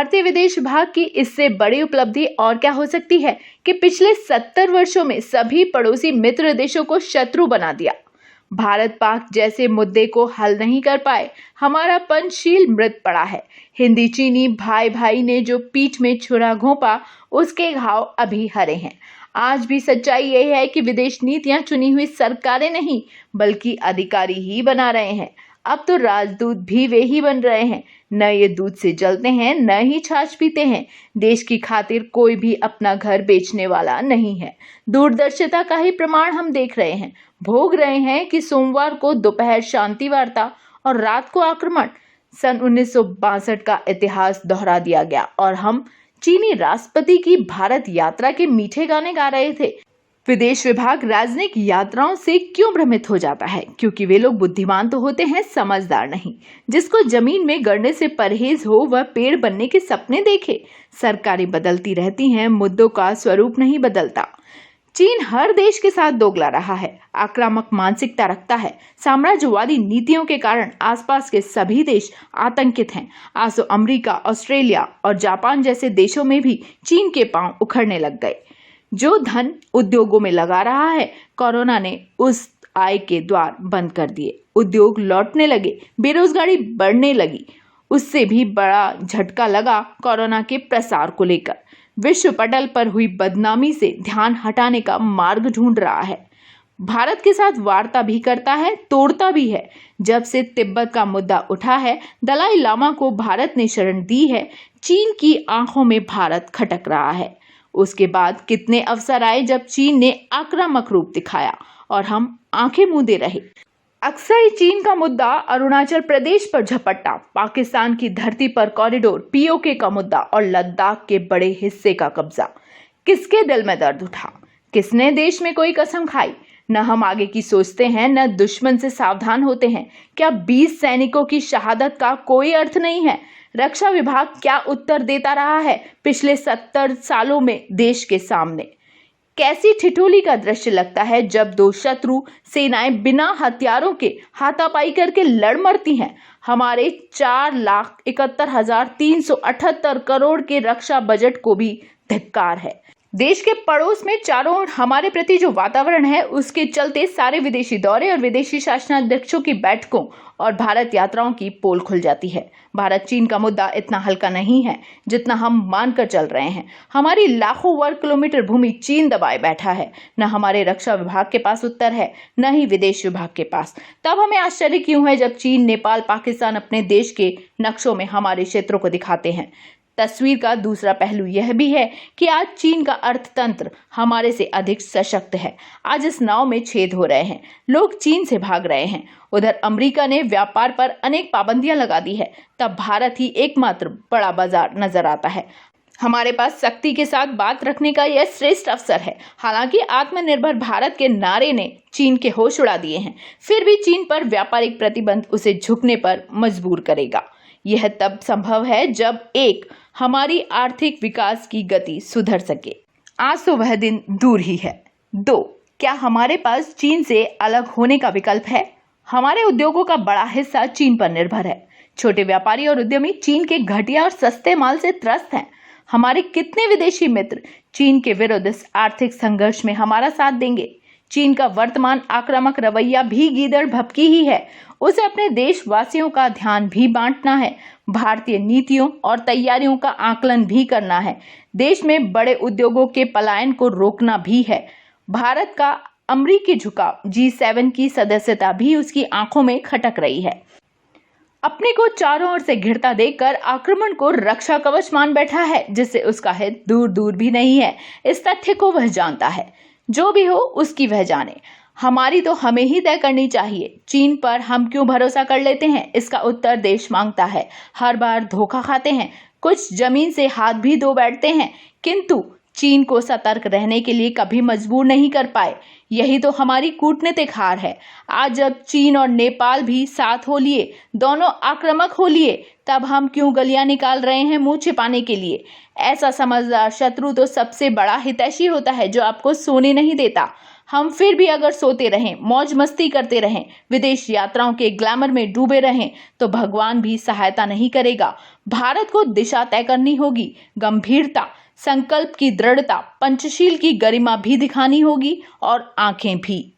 भारतीय विदेश विभाग की इससे बड़ी उपलब्धि और क्या हो सकती है कि पिछले 70 वर्षों में सभी पड़ोसी मित्र देशों को शत्रु बना दिया। भारत पाक जैसे मुद्दे को हल नहीं कर पाए, हमारा पंचशील मृत पड़ा है। हिंदी चीनी भाई भाई ने जो पीठ में छुरा घोंपा, उसके घाव अभी हरे हैं। आज भी सच्चाई यही है कि विदेश नीतियां चुनी हुई सरकारें नहीं बल्कि अधिकारी ही बना रहे हैं। अब तो राजदूत भी वे ही बन रहे हैं। न ये दूध से जलते हैं, न ही छाछ पीते हैं। देश की खातिर कोई भी अपना घर बेचने वाला नहीं है। दूरदर्शिता का ही प्रमाण हम देख रहे हैं, भोग रहे हैं कि सोमवार को दोपहर शांति वार्ता और रात को आक्रमण। सन 1962 का इतिहास दोहरा दिया गया और हम चीनी राष्ट्रपति की भारत यात्रा के मीठे गाने गा रहे थे। विदेश विभाग राजनयिक यात्राओं से क्यों भ्रमित हो जाता है? क्योंकि वे लोग बुद्धिमान तो होते हैं, समझदार नहीं। जिसको जमीन में गड़ने से परहेज हो वह पेड़ बनने के सपने देखे। सरकारें बदलती रहती हैं, मुद्दों का स्वरूप नहीं बदलता। चीन हर देश के साथ दोगला रहा है, आक्रामक मानसिकता रखता है। साम्राज्यवादी नीतियों के कारण आसपास के सभी देश आतंकित हैं। आसो अमेरिका, ऑस्ट्रेलिया और जापान जैसे देशों में भी चीन के पांव उखड़ने लग गए। जो धन उद्योगों में लगा रहा है, कोरोना ने उस आय के द्वार बंद कर दिए। उद्योग लौटने लगे, बेरोजगारी बढ़ने लगी। उससे भी बड़ा झटका लगा कोरोना के प्रसार को लेकर। विश्व पटल पर हुई बदनामी से ध्यान हटाने का मार्ग ढूंढ रहा है। भारत के साथ वार्ता भी करता है, तोड़ता भी है। जब से तिब्बत का मुद्दा उठा है, दलाई लामा को भारत ने शरण दी है, चीन की आंखों में भारत खटक रहा है। उसके बाद कितने अवसर आए जब चीन ने आक्रामक रूप दिखाया और हम आंखें मूंदे रहे। अक्सर चीन का मुद्दा अरुणाचल प्रदेश पर झपट्टा, पाकिस्तान की धरती पर कॉरिडोर, पीओके का मुद्दा और लद्दाख के बड़े हिस्से का कब्जा। किसके दिल में दर्द उठा? किसने देश में कोई कसम खाई? न हम आगे की सोचते हैं, न दुश्मन से सावधान होते हैं। क्या 20 सैनिकों की शहादत का कोई अर्थ नहीं है? रक्षा विभाग क्या उत्तर देता रहा है पिछले 70 सालों में देश के सामने? कैसी ठिठोली का दृश्य लगता है जब दो शत्रु सेनाएं बिना हथियारों के हाथापाई करके लड़ मरती हैं। हमारे 4,71,378 करोड़ के रक्षा बजट को भी धिक्कार है। देश के पड़ोस में चारों ओर हमारे प्रति जो वातावरण है, उसके चलते सारे विदेशी दौरे और विदेशी शासनाध्यक्षों की बैठकों और भारत यात्राओं की पोल खुल जाती है। भारत चीन का मुद्दा इतना हल्का नहीं है जितना हम मानकर चल रहे हैं। हमारी लाखों वर्ग किलोमीटर भूमि चीन दबाए बैठा है। न हमारे रक्षा विभाग के पास उत्तर है, न ही विदेश विभाग के पास। तब हमें आश्चर्य क्यों है जब चीन, नेपाल, पाकिस्तान अपने देश के नक्शों में हमारे क्षेत्रों को दिखाते हैं। तस्वीर का दूसरा पहलू यह भी है कि आज चीन का अर्थतंत्र हमारे से अधिक सशक्त है। आज इस नाव में छेद हो रहे हैं, लोग चीन से भाग रहे हैं। उधर अमेरिका ने व्यापार पर अनेक पाबंदियां लगा दी है, तब भारत ही एकमात्र बड़ा बाजार नजर आता है। हमारे पास शक्ति के साथ बात रखने का यह श्रेष्ठ अवसर है। हालांकि आत्मनिर्भर भारत के नारे ने चीन के होश उड़ा दिए हैं, फिर भी चीन पर व्यापारिक प्रतिबंध उसे झुकने पर मजबूर करेगा। यह तब संभव है जब एक, हमारी आर्थिक विकास की गति सुधर सके। आज तो वह दिन दूर ही है। 2, क्या हमारे पास चीन से अलग होने का विकल्प है? हमारे उद्योगों का बड़ा हिस्सा चीन पर निर्भर है। छोटे व्यापारी और उद्यमी चीन के घटिया और सस्ते माल से त्रस्त हैं। हमारे कितने विदेशी मित्र चीन के विरुद्ध इस आर्थिक संघर्ष में हमारा साथ देंगे? चीन का वर्तमान आक्रामक रवैया भी गीदड़ भभकी ही है। उसे अपने देशवासियों का ध्यान भी बांटना है, भारतीय नीतियों और तैयारियों का आकलन भी करना है, देश में बड़े उद्योगों के पलायन को रोकना भी है। भारत का अमेरिकी झुकाव, G7 की सदस्यता भी उसकी आंखों में खटक रही है। अपने को चारों ओर से घिरता देखकर आक्रमण को रक्षा कवच मान बैठा है, जिससे उसका हित दूर दूर भी नहीं है। इस तथ्य को वह जानता है। जो भी हो उसकी वह जाने। हमारी तो हमें ही तय करनी चाहिए। चीन पर हम क्यों भरोसा कर लेते हैं, इसका उत्तर देश मांगता है। हर बार धोखा खाते हैं, कुछ जमीन से हाथ भी धो बैठते हैं, किंतु चीन को सतर्क रहने के लिए कभी मजबूर नहीं कर पाए। यही तो हमारी कूटनीतिक हार है। आज जब चीन और नेपाल भी साथ हो लिए, दोनों आक्रामक हो लिए, तब हम क्यों गलियां निकाल रहे हैं मुंह छिपाने के लिए? ऐसा समझदार शत्रु तो सबसे बड़ा हितैषी होता है, जो आपको सोने नहीं देता। हम फिर भी अगर सोते रहें, मौज मस्ती करते रहें, विदेश यात्राओं के ग्लैमर में डूबे रहें, तो भगवान भी सहायता नहीं करेगा। भारत को दिशा तय करनी होगी, गंभीरता, संकल्प की दृढ़ता, पंचशील की गरिमा भी दिखानी होगी और आंखें भी।